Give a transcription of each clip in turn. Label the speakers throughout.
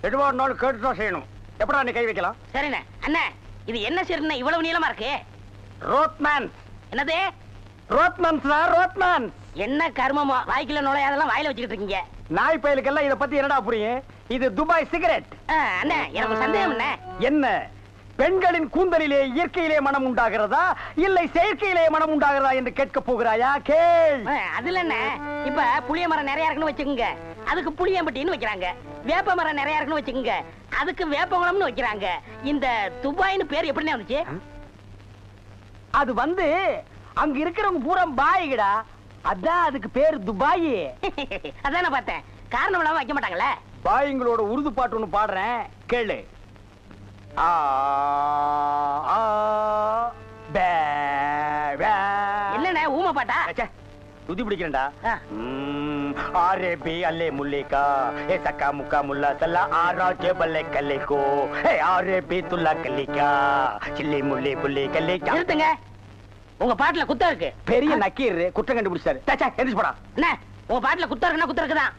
Speaker 1: எதுவா இருந்தாலும் கேட்டுதான் செய்யணும். எப்படா நீ கை வைக்கலாம்?
Speaker 2: சரிண்ணே. அண்ணா இது என்ன சரிண்ணே இவ்வளவு நீளமா இருக்கு?
Speaker 1: ரோத்மேன்.
Speaker 2: என்னது?
Speaker 1: Rothman sir, Rothman.
Speaker 2: என்ன கர்மமோ வாய்க்குள்ள நுழையாதெல்லாம் வாயில வச்சுக்கிட்டு இருக்கீங்க.
Speaker 1: நாய் பயலுக்கெல்லாம் இத பத்தி என்னடா புரியும்? இது துபாய் சிகரெட்.
Speaker 2: அண்ணா எனக்கு சந்தேகம்
Speaker 1: என்ன, பெண்களின் கூந்தலிலே இயற்கையிலே மனம் உண்டாகிறதா இல்லை செயற்கையிலே மனம் உண்டாகிறதா என்று கேட்க போகிறாயா? கேள்.
Speaker 2: அதுல என்ன, இப்ப புளிய மரம் நிறைய இருக்குன்னு வச்சுக்கோங்க, அதுக்கு புளியம்பட்டின்னு வைக்கிறாங்க. வேப்ப மரம் நிறைய இருக்குன்னு வச்சுக்கோங்க, அதுக்கு வேப்பங்குளம்னு வைக்கிறாங்க. இந்த துபாய்னு பேர் எப்படி வந்துச்சு?
Speaker 1: அது வந்து அங்க இருக்கிறவங்க பூரா பாய்கடா, அதான் அதுக்கு பேர் துபாய்.
Speaker 2: அதான் நான் பார்த்தேன். காரணம் இல்லாம வைக்க மாட்டாங்களே.
Speaker 1: பாய்ங்களோட உருது பாட்டு ஒண்ணு பாடுறேன், கேளு.
Speaker 2: என்னண்ணே ஊமை பாட்டா?
Speaker 1: துதி பிடிக்கிறேன்டா. ஆரே பி அல்லே முல்லிகா ஏ சக்கா முக்கா முல்லா சல்லா ஆரா ஜெபல்லே கல்லிகோ ஏ ஆரே பி துல்லா கல்லிகா சில்லி முல்லி புல்லி கல்லிகா.
Speaker 2: நிறுத்துங்க, உங்க பாட்டுல குத்தம் இருக்கு.
Speaker 1: பெரிய நக்கீர் குற்றம் கண்டுபிடிச்சாரு. எந்திரிச்சு போடா.
Speaker 2: என்ன உங்க பாட்டுல குத்தம் இருக்குன்னா குத்தம் இருக்குதான்.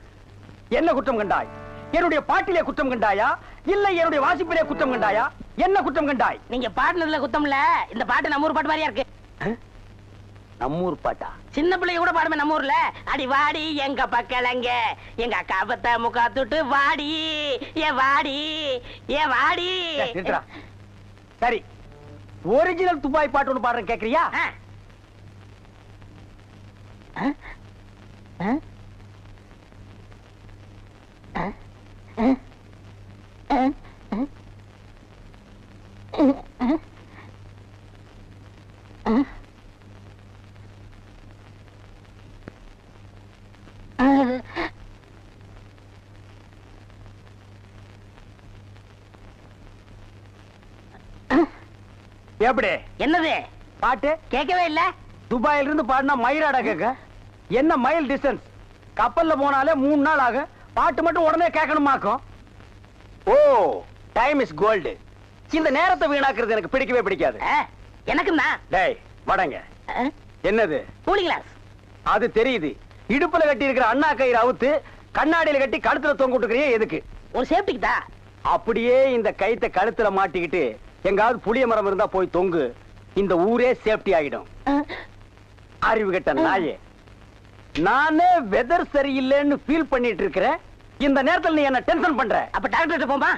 Speaker 1: என்ன குற்றம் கண்டாய்? என்னுடைய பாட்டிலே குற்றம் கண்டாயா இல்ல என்னுடைய வாசிப்பிலே குற்றம் கண்டாயா? என்ன குற்றம் கண்டாய்?
Speaker 2: நீங்க பாட்டுல குத்தம் இல்ல, இந்த பாட்டு நம்ம ஊர் பாட்டு மாதிரியா இருக்கு.
Speaker 1: நம்மூர் பாட்டா?
Speaker 2: சின்ன பிள்ளைங்க கூட பாடுமே நம்ம ஊர்ல. அடி வாடி எங்க பக்கலங்க எங்க அக்கா பத்த முக்கா தொட்டு வாடி ஏ வாடி ஏ வாடி.
Speaker 1: சரி, ஒரிஜினல் துபாய் பாட்டு ஒன்று பாடுறேன், கேக்குறியா? எப்படி?
Speaker 2: என்னது
Speaker 1: பாட்டு
Speaker 2: கேட்கவே இல்ல.
Speaker 1: துபாயில இருந்து பாடினா மயிலாடா கேட்க. என்ன மைல் டிஸ்டன்ஸ்? கப்பல்ல போனாலே 3 நாள் ஆகும். பாட்டு மட்டும் உடனே கேட்கணுமாக்கும். ஓ, டைம் இஸ் கோல்டு. இந்த நேரத்தை வீணாக்குறது எனக்கு பிடிக்கவே பிடிக்காது.
Speaker 2: எனக்குன்னா
Speaker 1: டேய் வடங்க. என்னது?
Speaker 2: Cooling glass.
Speaker 1: அது தெரியுது. இடுப்புல கட்டி இருக்கிற அண்ணா கயிறு அவுத்து கண்ணாடியில கட்டி கழுத்துல தொங்க விட்டுக்கிறியே எதுக்கு?
Speaker 2: ஒரு சேஃப்டிக்கு தான்.
Speaker 1: அப்படியே இந்த கயித்தை கழுத்துல மாட்டிக்கிட்டு எங்காவது புளிய மரம் இருந்தா போய் தொங்கு. இந்த ஊரே சேஃப்டி ஆகிடும். அறிவு கெட்ட நாயே, நானே வெதர் சரியில்லைன்னு ஃபீல் பண்ணிட்டு இருக்கிறேன். இந்த நேரத்தில் நீ என்ன டென்ஷன் பண்ற.
Speaker 2: அப்ப டாக்டர் போமா?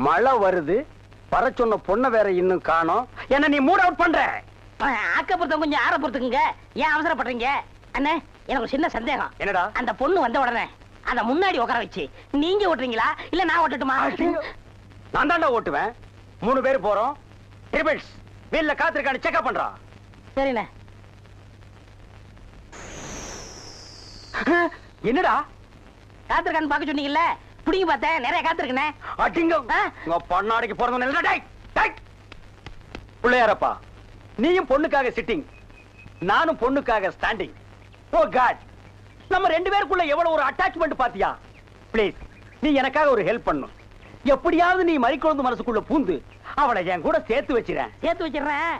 Speaker 1: மழை வருது, வர சொன்ன பொண்ணை வேற இன்னும் காணோம். என்ன நீ மூட் அவுட் பண்ற.
Speaker 2: ஆக்கப்புறத்த கொஞ்சம் ஆற பொறுத்துக்குங்க. ஏன் அவசரப்படுறீங்க? அண்ணே எனக்கு சின்ன சந்தேகம்.
Speaker 1: என்னடா?
Speaker 2: அந்த பொண்ணு வந்த உடனே அத முன்னாடி உட்கார வச்சு நீங்க ஓட்டுறீங்களா இல்ல நான் ஓட்டட்டுமா?
Speaker 1: நான் தாண்டா ஓட்டுவேன். 3 பேர் போறோம். ட்ரிபிள்ஸ் வீல்ல காத்திருக்கான்னு செக்அப் பண்றா.
Speaker 2: சரிண்ணே.
Speaker 1: என்னடா
Speaker 2: காத்திருக்கான்னு பாக்க சொன்னீங்கல்ல, புடிங்க பார்த்தேன், நிறைய காத்திருக்கனே.
Speaker 1: அடிங்க உங்க பொண்ணாடிக்கு போறதுன்னு. டேய் டேய் புள்ளையாரப்பா, நீயும் பொண்ணுக்காக சிட்டிங், நானும் பொண்ணுக்காக ஸ்டாண்டிங். ஓ காட், நம்ம 2 பேருக்குள்ள எவ்வளவு ஒரு அட்டாச்மெண்ட் பாத்தியா? ப்ளீஸ் நீ எனக்காக ஒரு ஹெல்ப் பண்ணணும். எப்படியாவது நீ மறிக்குழந்து மனசுக்குள்ள பூந்து அவளை என் கூட சேர்த்து வச்சிரேன்.
Speaker 2: சேர்த்து வச்சிடுறேன்.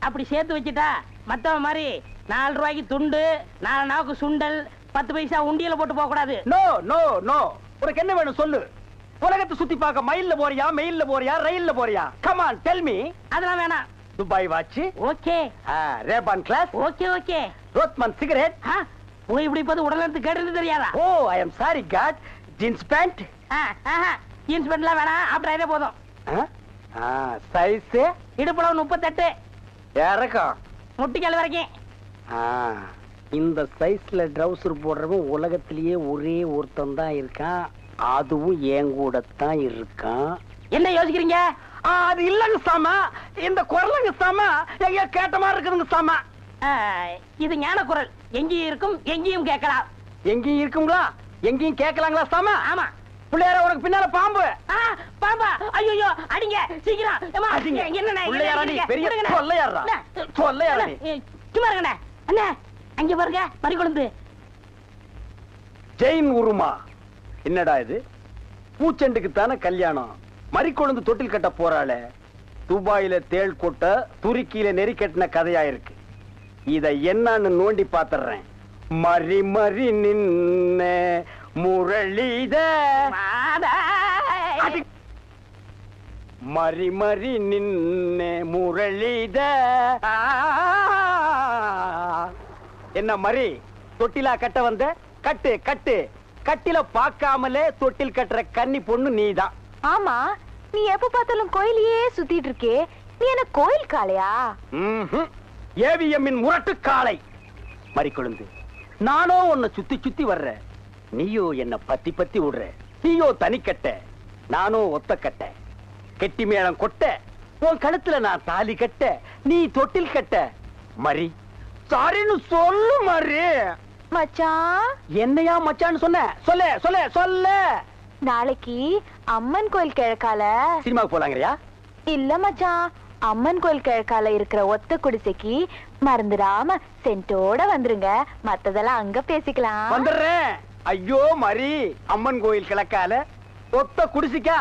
Speaker 2: அப்படி சேர்த்து வச்சிட்டா மத்தவ மாதிரி 4 ரூபாய்க்கு துண்டு, 4 நாவுக்கு சுண்டல், 10 பைசா உண்டியல போட்டு போக கூடாது.
Speaker 1: No no no. உனக்கு என்ன வேணும் சொல்லு. உலகத்தை சுத்தி பார்க்க மயில்ல போறியா, மெயில்ல போறியா, ரயில்ல போறியா? Come on tell me.
Speaker 2: அதெல்லாம் வேணாம்.
Speaker 1: Dubai watch
Speaker 2: okay,
Speaker 1: Ray Ban glass
Speaker 2: okay okay,
Speaker 1: Rothman cigarette.
Speaker 2: உங்க இப்படி பார்த்து உடனே கேட்டது தெரியாதா?
Speaker 1: Oh I am sorry God. Jeans pant.
Speaker 2: Jeans பேண்ட்லாம் வேணாம், அப்படியே போதும்.
Speaker 1: சைஸ்
Speaker 2: இடுப்புளவு 38,
Speaker 1: இறக்கம்
Speaker 2: முட்டிக்கால் வரைக்கும்.
Speaker 1: இந்த சைஸ்ல ட்ரவுசர் போடுறவன் உலகத்திலேயே ஒரே ஒருத்தன் தான் இருக்கான். அதுவும் என் கூட தான் இருக்கான்.
Speaker 2: என்ன யோசிக்கிறீங்க?
Speaker 1: அது இல்லங்க சாமா, இந்த குரலுங்க சாமா எங்க கேட்ட மாதிரி இருக்குதுங்க சாமா.
Speaker 2: இது ஞான குரல், எங்கேயும் இருக்கும் எங்கேயும் கேட்கலாம்.
Speaker 1: எங்கேயும் இருக்குங்களா, எங்கேயும் கேட்கலாங்களா சாமா?
Speaker 2: ஆமா.
Speaker 1: பிள்ளையார உனக்கு பின்னால பாம்பு.
Speaker 2: பாம்பா? ஐயோ அடிங்க சீக்கிரம். சும்மா இருங்கண்ணே. அண்ணா அங்க பாருங்க மறிக்குழந்து.
Speaker 1: ஜெயின் உருமா. என்னடா இது? பூச்செண்டுக்கு தானே கல்யாணம், மறிக்குழந்து தொட்டில் கட்ட போறாள. துபாயில தேள் கொட்ட துருக்கியில நெறி கட்டின கதையா இருக்கு. இத என்னன்னு நோண்டி பாத்துறேன். மறி மறி நின்ன முரளிதர்
Speaker 2: மாதாய்.
Speaker 1: மறி மறி நின்ன முரளிதர். என்ன மறி தொட்டிலா கட்ட வந்த? கட்டு கட்டு. கட்டில பாக்காமலே தொட்டில் கட்டுற கன்னி பொண்ணு நீதான்.
Speaker 3: ஆமா, நீ எப்ப பார்த்தாலும் கோயிலையே சுத்திட்டு இருக்கே, நீ என்ன கோயில் காளையா?
Speaker 1: ஏவிஎம்மின் முரட்டு காளை. மறி கொழுந்து, நானோ உன்னை சுத்தி சுத்தி வர்ற, நீயோ என்ன பத்தி பத்தி விடுற. நீயோ தனிக்கட்ட, நானோ ஒத்த கட்ட. கெட்டி மேளம் கொட்ட, உன் கழுத்துல நான் தாலி கட்ட, நீ தொட்டில் கட்ட. மறி சாரின்னு சொல்லு மறி.
Speaker 3: மச்சான்,
Speaker 1: என்னையா மச்சான்னு சொன்ன? சொல்ல சொல்ல சொல்ல.
Speaker 3: நாளைக்கு அம்மன் கோயில் கிழக்கால
Speaker 1: சினிமாவுக்கு போலாங்கறியா?
Speaker 3: இல்ல மச்சான், அம்மன் கோயில் கிழக்கால இருக்கிற ஒத்த குடிசைக்கு மறந்துடாம சென்ட்டோட வந்துருங்க. மத்ததெல்லாம் அங்க பேசிக்கலாம்.
Speaker 1: வந்துடுறேன். ஐயோ மறி, அம்மன் கோயில் கிழக்கால ஒத்த குடிசிக்கா?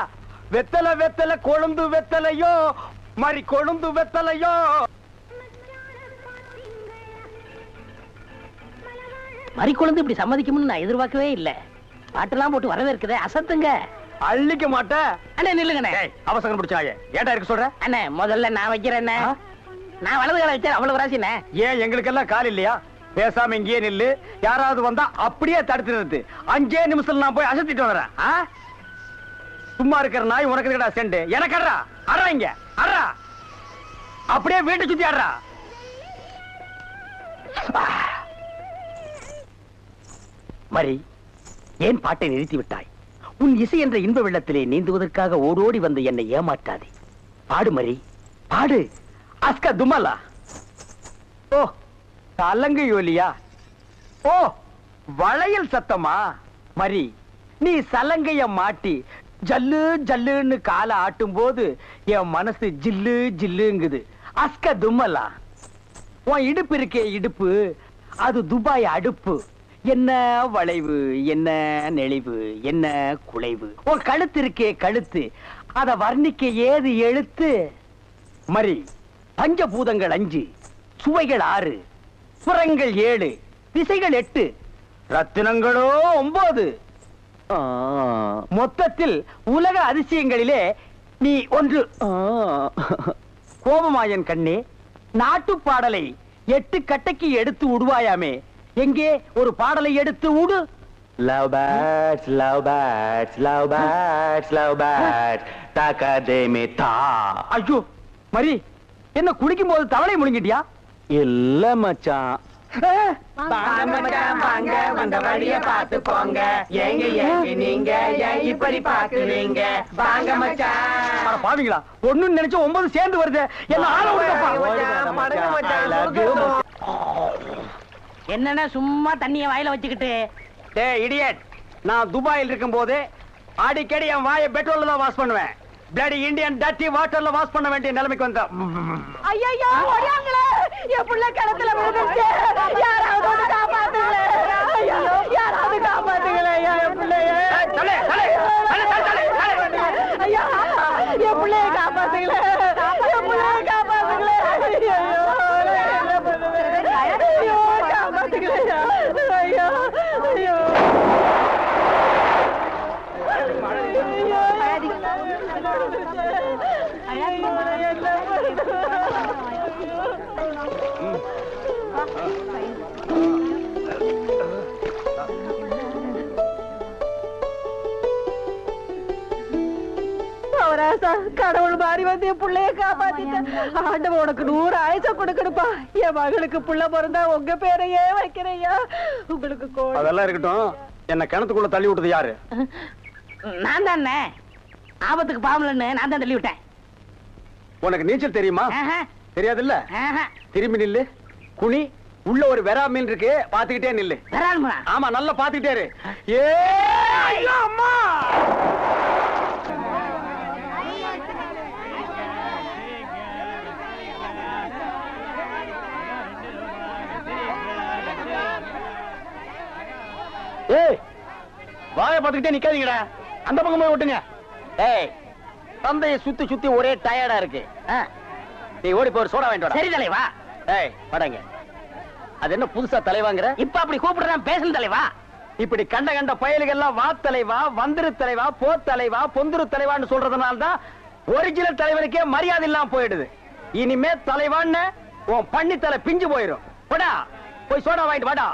Speaker 1: வெத்தலை வெத்தலை கொழுந்து வெத்தலையோ மறி, கொழுந்து வெத்தலையோ.
Speaker 2: மறி கொழுந்து இப்படி சம்மதிக்கும்னு நான் எதிர்பார்க்கவே இல்ல. பாட்டெல்லாம் போட்டு வரவேற்குதே, அசத்துங்க.
Speaker 1: அள்ளிக்க மாட்டேன்.
Speaker 2: அண்ணே நில்லுங்கண்ணே.
Speaker 1: அவசரம் பிடிச்சாயே, ஏன்டா இருக்க சொல்ற?
Speaker 2: அண்ணே முதல்ல நான் வைக்கிறேன். நான் வலது கால வச்சேன், அவ்வளவு ராசிண்ணே.
Speaker 1: ஏன் எங்களுக்கெல்லாம் கால் இல்லையா? பேசாம இங்கேயே நில்லு. யாராவது வந்தா அப்படியே தடுத்து நிறுத்து. 5 நிமிஷத்துல நான் போய் அசத்திட்டு வரேன். சும்மா இருக்கிற நாய் உனக்கு இருக்கடா செண்டு. எனக்கு அட்றா அட்றா, இங்க அட்றா. அப்படியே வீட்டை சுத்தி ஆடுறா. மரி, ஏன் பாட்டை நிறுத்தி விட்டாய்? உன் இசை என்ற இன்ப வெள்ளத்திலே நீந்துவதற்காக ஓடோடி வந்து என்னை ஏமாற்றாதே. பாடு மரி, பாடு. அஸ்கா துமலா. ஓ, சலங்கு யோலியா? ஓ, வளையல் சத்தமா? மரி, நீ சலங்கைய மாட்டி ஜல்லு ஜல்லுன்னு கால ஆட்டும் போது என் மனசு ஜில்லு ஜில்லுங்குது. அஸ்க தும்மலா. உன் இடுப்பு இருக்கே இடுப்பு, அது துபாய் அடுப்பு. என்ன வளைவு, என்ன நெளிவு, என்ன குலைவு. உன் கழுத்து இருக்கே கழுத்து, அத வர்ணிக்க ஏது எழுத்து? மரி, பஞ்சபூதங்கள் 5, சுவைகள் 6, சுரங்கள் 7, திசைகள் 8, ரத்தினங்களோ 9. மொத்தத்தில் உலக அதிசயங்களிலே நீ ஒன்று. கோபமாயன் கண்ணே, நாட்டு பாடலை 8 கட்டைக்கு எடுத்து விடுவாயாமே, எங்கே ஒரு பாடலை எடுத்து விடு.
Speaker 4: Love birds, love birds, love birds, love birds, takademita.
Speaker 1: ஐயோ மரி, என்ன குளிக்கும் போது தவளை முழுங்கிட்டியா?
Speaker 4: இல்ல மச்சான்.
Speaker 1: வாங்க மச்சான் வாங்க, வந்த வழிய பார்த்து போங்க. ஏங்க ஏங்க நீங்க ஏன் இப்படி பாக்குறீங்க? வாங்க மச்சான். பாவீங்களா, ஒண்ணு நினைச்சு 9 சேர்ந்து வருது. என்ன ஆள விடுங்கப்பா.
Speaker 2: என்னன்னா சும்மா தண்ணிய வாயில வச்சுக்கிட்டு?
Speaker 1: டேய் இடியட், நான் துபாயில் இருக்கும் போது அடிக்கடி என் வாயை பெட்ரோல்ல தான் வாஷ் பண்ணுவேன். பிளடி இந்தியன் டர்ட்டி வாட்டர்ல வாஷ் பண்ண வேண்டிய நிலைமைக்கு வந்தா.
Speaker 3: ஐயோ, ஓடியாங்களே, என் புள்ள கிணத்துல விழுந்துச்சு. யாராவது வந்து காப்பாத்துங்களே. ஐயோ, யாராவது காப்பாத்துங்களே. என் பிள்ளைய ஐயா, என் பிள்ளைய காப்பாத்துங்களே. என் பிள்ளைய காப்பாத்துங்களே. ஐயோ, காப்பாத்துங்களே. ஐயோ ஐயோ. கடவுள் மாறி வந்து என் பிள்ளைய காப்பாத்திட்டேன். ஆண்டவன் உனக்கு 100 ஆயுசம் கொடுக்கணுப்பா. என் மகளுக்கு புள்ள பிறந்தா உங்க பேரையே வைக்கிறையா. உங்களுக்கு
Speaker 1: அதெல்லாம் இருக்கட்டும். என்ன கிணத்துக்குள்ள தள்ளி விட்டது யாரு?
Speaker 2: நான் தானே. ஆபத்துக்கு பாவலன்னு நான் தான் தள்ளி விட்டேன்.
Speaker 1: உனக்கு நீச்சல் தெரியுமா? தெரியாதுல்ல. திரும்பி நில்லு, குனி. உள்ள ஒரு வெரா மீன் இருக்கு, பாத்துக்கிட்டே நில்லு. ஆமா, நல்லா பாத்துக்கிட்டே இரு. ஏ அம்மா, ஏய் வாயை பாத்துக்கிட்டே நிக்காதீங்கடா. அந்த பக்கம் போய் விட்டுங்க. ஏய், தந்தையை சுத்தி சுத்தி ஒரே டயர்டா இருக்கு. நீ ஓடி போய் சோடா வாங்கிட்டு வா.
Speaker 2: சரி தலைவா.
Speaker 1: ஏய் படங்க. அது என்ன புதுசா தலைவாங்கற?
Speaker 2: இப்ப அப்படி கூப்பிடுறேன், பேசல தலைவா.
Speaker 1: இப்படி கண்ட கண்ட பயலுகெல்லாம் வா தலைவா, வந்திரு தலைவா, போ தலைவா, பொந்துரு தலைவான்னு சொல்றதுனால தான் ஒரிஜினல் தலைவனுக்கே மரியாதை இல்லாம போயிடுது. இனிமே தலைவான்னு உன் பண்ணித்தலை பிஞ்சு போயிரும். போடா போய் சோடா வாங்கிட்டு வாடா.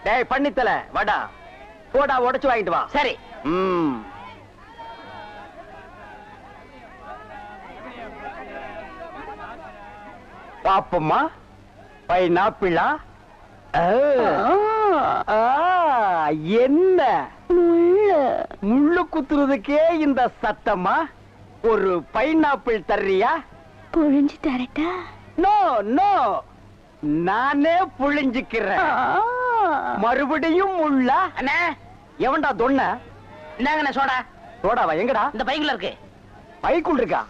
Speaker 1: டேய் பண்ணித்தலை வாடா, போடா உடைச்சு வாங்கிட்டு வா.
Speaker 2: சரி.
Speaker 1: பாப்பம்மா பைனாப்பிளா? என்ன முள்ளு குத்துறதுக்கே இந்த சத்தமா? ஒரு பைனாப்பிள் தர்றியா?
Speaker 3: புழிஞ்சு தரட்டா?
Speaker 1: நோ நோ, நானே புழிஞ்சுக்கிறேன். மறுபடியும் முள்ளா?
Speaker 2: அண்ணா
Speaker 1: எவன்டா தொன்ன?
Speaker 2: இந்தாங்கண்ணே சோடா.
Speaker 1: சோடாவா? எங்கடா?
Speaker 2: இந்த பைக்குள்ள இருக்கு.
Speaker 1: பைக்குள் இருக்கா?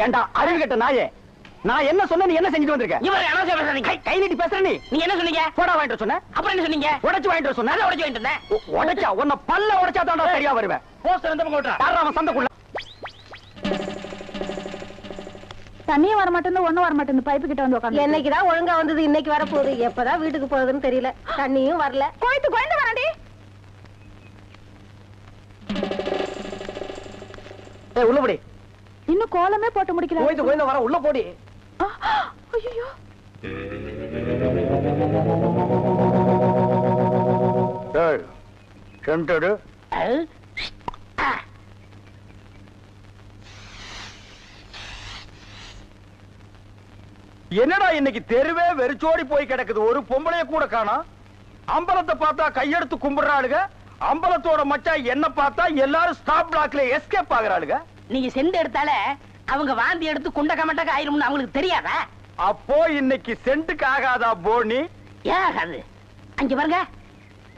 Speaker 1: ஏண்டா அறிவு கட்ட நாயே, நான் என்ன சொன்ன நீ என்ன செஞ்சுட்டு வந்திருக்க?
Speaker 2: இவர் அனாவசியம் பேசுறீங்க.
Speaker 1: கை நீட்டி பேசுற நீ.
Speaker 2: நீங்க என்ன சொன்னீங்க?
Speaker 1: சோடா வாங்கிட்டு சொன்ன.
Speaker 2: அப்புறம் என்ன சொன்னீங்க?
Speaker 1: உடைச்சு வாங்கிட்டு சொன்ன.
Speaker 2: உடைச்சு வாங்கிட்டு இருந்தேன்.
Speaker 1: உடைச்சா உன்னை பல்ல உடைச்சா தான்டா சரியா வருவேன்.
Speaker 2: போஸ்டர் இந்த பக்கம் ஓட்டா.
Speaker 1: யாரா அவன் சந்தைக்குள்ள?
Speaker 3: தண்ணியே வர மாட்டேன்னு ஒண்ணும் வர மாட்டேன்னு பைப்பு கிட்ட வந்து உட்காந்து.
Speaker 5: என்னைக்குதான் ஒழுங்கா வந்தது, இன்னைக்கு வர போகுது. எப்பதான் வீட்டுக்கு போகுதுன்னு தெரியல. தண்ணியும் வரல.
Speaker 3: கோயத்து கோயந்து வரண்டி.
Speaker 1: ஏய் உள்ள போடி.
Speaker 3: இன்னும் கோலமே போட்டு முடிக்கல.
Speaker 1: கோயந்து கோயந்து வர, உள்ள போடி.
Speaker 3: ஐயோ
Speaker 1: டேய் சென்டடு. என்னடா இன்னைக்கு தெருவே வெறிச்சோடி போய் கிடக்குது, ஒரு பொம்பளைய கூட காணோம். அம்பலத்தை பார்த்தா கையெடுத்து கும்பிடுறாளுங்க, அம்பலத்தோட மச்சான் என்ன பார்த்தா எல்லாரும் ஸ்டாப் பிளாக்ல எஸ்கேப் ஆகுறாளுங்க.
Speaker 2: நீங்க செண்டு எடுத்தால அவங்க வாந்தி எடுத்து குண்ட கமட்டக்க ஆயிரும்னு அவங்களுக்கு தெரியாதா?
Speaker 1: அப்போ இன்னைக்கு சென்ட்டுக்கு ஆகாதா போனி?
Speaker 2: ஏன் ஆகாது? அங்க பாருங்க,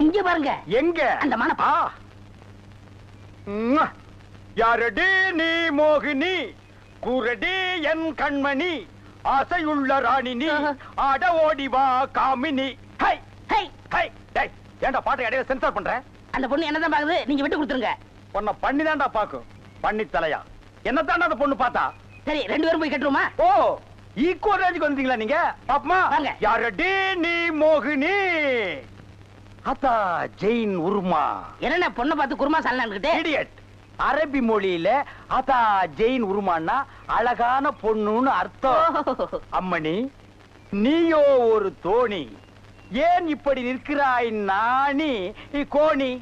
Speaker 2: இங்க பாருங்க.
Speaker 1: எங்க
Speaker 2: அந்த மனப்பா.
Speaker 1: யாரடி நீ மோகினி, கூரடி என் கண்மணி, ஆசையுள்ள ராணி நீ, ஆட ஓடி வா காமினி. High
Speaker 2: high
Speaker 1: high. டேய் ஏன்டா பாட்டை இடையில சென்சார் பண்ற?
Speaker 2: அந்த பொண்ணு என்னதான் பாக்குது, நீங்க விட்டு கொடுத்துருங்க.
Speaker 1: உன்னை பண்ணி தான்டா பாக்கும். பண்ணி தலையா என்னத்தாண்டா அந்த பொண்ணு பார்த்தா?
Speaker 2: சரி, 2 பேரும் போய் கட்டுருமா?
Speaker 1: ஓ ஈக்குவல் ரேஞ்சுக்கு வந்தீங்களா நீங்க? பாப்பமா
Speaker 2: வாங்க.
Speaker 1: யாரடி நீ மோகினி, அத்தா ஜெயின் உருமா.
Speaker 2: என்ன பொண்ணை பார்த்து குருமா சாலனான்னுகிட்டு?
Speaker 1: இடியட். அரபி மொழியில அத்தா ஜெயின் உருமான்னா அழகான பொண்ணுன்னு அர்த்தம். அம்மணி நீயோ ஒரு தோணி, ஏன் இப்படி நிற்கிறாய் நாணி கோணி?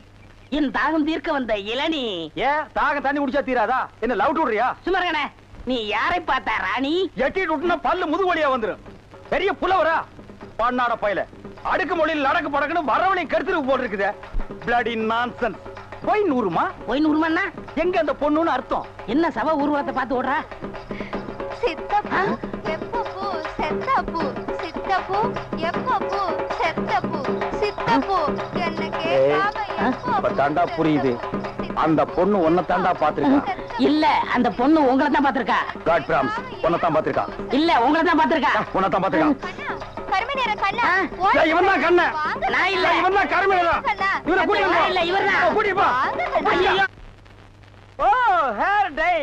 Speaker 2: என் தாகம் தீர்க்க வந்த இளநீ.
Speaker 1: ஏன் தாகம் தண்ணி குடிச்சா தீராதா? என்ன லவ் விடுறியா?
Speaker 2: சும்மா இருக்கண்ணே. நீ யாரை பார்த்தா ராணி?
Speaker 1: எட்டிட்டு விட்டுனா பல்லு முதுகு வழியா வந்துரும். பெரிய புலவரா பண்ணாட பையல, அடுக்கு மொழியில் நடக்கு படக்குன்னு வரவனையும் கருத்துருக்கு போட்டு இருக்குது. Bloody nonsense. போய் நூறுமா?
Speaker 2: போய் நூறுமாண்ணா?
Speaker 1: எங்க அந்த பொண்ணுன்னு அர்த்தம்?
Speaker 2: என்ன சவ ஊர்வலத்தை பார்த்து ஓடுறா?
Speaker 6: சித்தப்பு எப்பப்பு செத்தப்பு, சித்தப்பு எப்பப்பு செத்தப்பு, சித்தப்பு என்ன கேட்காம
Speaker 1: இப்ப தாண்டா புரியுது. அந்த பொண்ணு உன்னை தாண்டா பாத்திருக்கா.
Speaker 2: இல்ல, அந்த பொண்ணு உங்களை தான் பாத்திருக்கா.
Speaker 1: காட் பிராம்ஸ் உன்னை தான் பாத்திருக்கா.
Speaker 2: இல்ல, உங்களை தான் பாத்திருக்கா.
Speaker 1: உன்னை தான் பாத்திருக்கா.
Speaker 6: கருமநேர கண்ணா
Speaker 1: ஏய், இவன் தான் கண்ணு.
Speaker 2: நான் இல்ல.
Speaker 1: இவன் தான் கருமையா. இவனை கூட்டிட்டு
Speaker 2: நான் இல்ல, இவர்தான்.
Speaker 1: கூட்டிட்டு போ. ஐயோ. ஓ ஹேர் டை.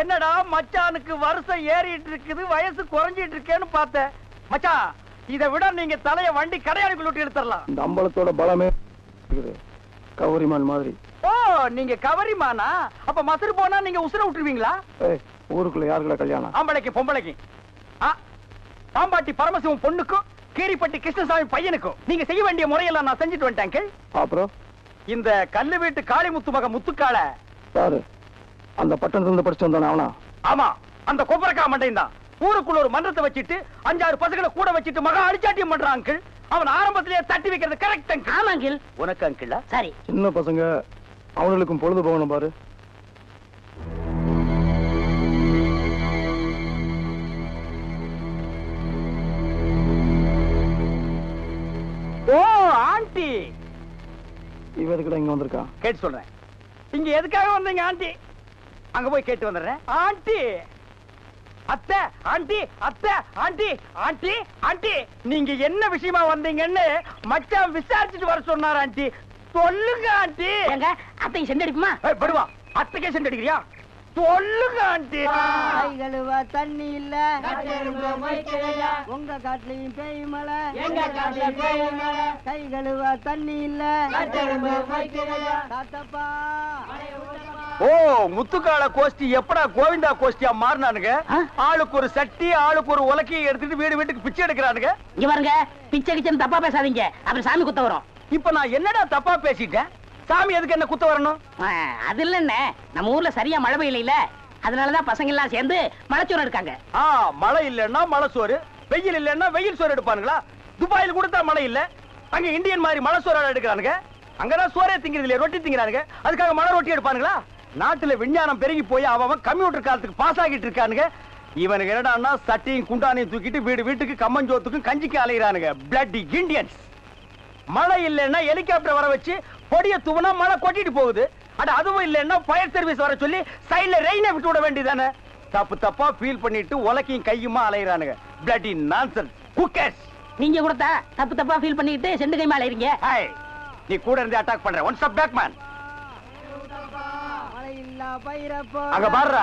Speaker 1: என்னடா மச்சானுக்கு வருஷம் ஏறிட்டு இருக்குது, வயசு குறைஞ்சிட்டு இருக்கேன்னு பார்த்தேன். மச்சான் இதை விட நீங்க தலைய வண்டி கடையாளுக்குள்ள விட்டு எடுத்துடலாம்.
Speaker 7: இந்த அம்பலத்தோட பலமே இருக்குது. கவரிமான் மாதிரி.
Speaker 1: ஓ நீங்க கவரிமானா? அப்ப மசரு போனா நீங்க உசுர விட்டுருவீங்களா?
Speaker 7: ஏய், ஊருக்குள்ள யாருக்குள்ள கல்யாணம்?
Speaker 1: ஆம்பளைக்கு பொம்பளைக்கு. பாம்பாட்டி பரமசிவம் பொண்ணுக்கும் கீரிப்பட்டி கிருஷ்ணசாமி பையனுக்கும் நீங்க செய்ய வேண்டிய முறையெல்லாம் நான் செஞ்சுட்டு வந்துட்டேன்.
Speaker 7: அப்புறம்
Speaker 1: இந்த கல்லு வீட்டு காளிமுத்து மக முத்துக்கால
Speaker 7: யாரு? அந்த பட்டணத்துல இருந்து படிச்சு வந்தானே அவனா?
Speaker 1: ஆமா, அந்த கொப்பரக்கா மண்டையும் தான். ஊருக்குள்ள ஒரு மன்றத்தை வச்சிட்டு 5-6 பசங்களை கூட வச்சிட்டு மகா அடிச்சாட்டியம் பண்றான் அங்கிள். அவன் ஆரம்பத்திலேயே தட்டி வைக்கிறது கரெக்ட் அங்கிள்.
Speaker 2: ஆமா அங்கிள்.
Speaker 1: உனக்கு அங்கிள்
Speaker 2: சரி.
Speaker 7: சின்ன பசங்க அவங்களுக்கும் பொழுது போகணும் பாரு.
Speaker 1: ஓ ஆண்டி,
Speaker 7: இவ எதுக்குடா இங்க வந்திருக்கா?
Speaker 1: கேட்டு சொல்றேன். இங்க எதுக்காக வந்தீங்க ஆண்டி? அங்க போய் கேட்டு வந்துடுறேன். ஆண்டி, அத்தை, ஆண்டி, அத்தை, ஆண்டி, ஆண்டி, ஆண்டி, நீங்க என்ன விஷயமா வந்தீங்கன்னு மச்சான் விசாரிச்சுட்டு வர சொன்னார் ஆண்டி. சொல்லுங்க ஆண்டி.
Speaker 2: எங்க அத்தை செண்டு அடிக்குமா?
Speaker 1: படுவா, அத்தைக்கே சென்று அடிக்கிறியா? சொல்லுங்க ஆண்டி.
Speaker 3: கை கழுவ தண்ணி இல்ல, உங்க காட்டுலயும் பேய் மழை, கை கழுவ தண்ணி இல்ல, தாத்தப்பா.
Speaker 1: ஓ, முத்துக்கால கோஷ்டி எப்படா கோவிந்தா கோஷ்டியா மாறினானுங்க? ஆளுக்கு ஒரு சட்டி, ஆளுக்கு ஒரு உலக்கையை எடுத்துட்டு வீடு வீட்டுக்கு பிச்சை எடுக்கிறானுங்க.
Speaker 2: இங்க பாருங்க, பிச்சை கிச்சன் தப்பா பேசாதீங்க, அப்புறம் சாமி குத்த வரும்.
Speaker 1: இப்ப நான் என்னடா தப்பா பேசிட்டேன்? சாமி எதுக்கு என்ன குத்த வரணும்?
Speaker 2: அது இல்லன்னு, நம்ம ஊர்ல சரியா மழை பெய்யல, அதனாலதான் பசங்க எல்லாம் சேர்ந்து மலைச்சோறு எடுக்காங்க.
Speaker 1: மழை இல்லன்னா மழை சோறு, வெயில் இல்லன்னா வெயில் சோறு எடுப்பானுங்களா? துபாயில் கூட தான் மழை இல்ல, அங்க இந்தியன் மாதிரி மழை சோறு எடுக்கிறானுங்க. அங்கதான் சோறே திங்கிறது இல்லையா, ரொட்டி திங்கிறானுங்க. அதுக்காக மழை ரொட்டி எடுப்பானுங்களா? நாட்டுல விஞ்ஞானம் பெருகி போய் அவன் கம்ப்யூட்டர் காலத்துக்கு பாஸ் ஆகிட்டு இருக்கானுங்க. இவனுக்கு என்னடான்னா சட்டியும் குண்டானையும் தூக்கிட்டு வீடு வீட்டுக்கு கம்மஞ்சோத்துக்கும் கஞ்சிக்கு அலைகிறானுங்க. Bloody Indians. மழை இல்லைன்னா ஹெலிகாப்டர் வர வச்சு பொடிய தூவனா மழை கொட்டிட்டு போகுது. அதுவும் இல்லைன்னா ஃபயர் சர்வீஸ் வர சொல்லி சைடுல ரெயினை விட்டு விட வேண்டியதானே? தப்பு தப்பா ஃபீல் பண்ணிட்டு உலக்கையும் கையுமா அலைகிறானுங்க. Bloody nonsense. Who cares?
Speaker 2: நீங்க கூட தப்பு தப்பா ஃபீல் பண்ணிட்டு செண்டு கை மேல இருங்க.
Speaker 1: நீ கூட இருந்து அட்டாக் பண்ற. One step back man. அங்க பாருடா,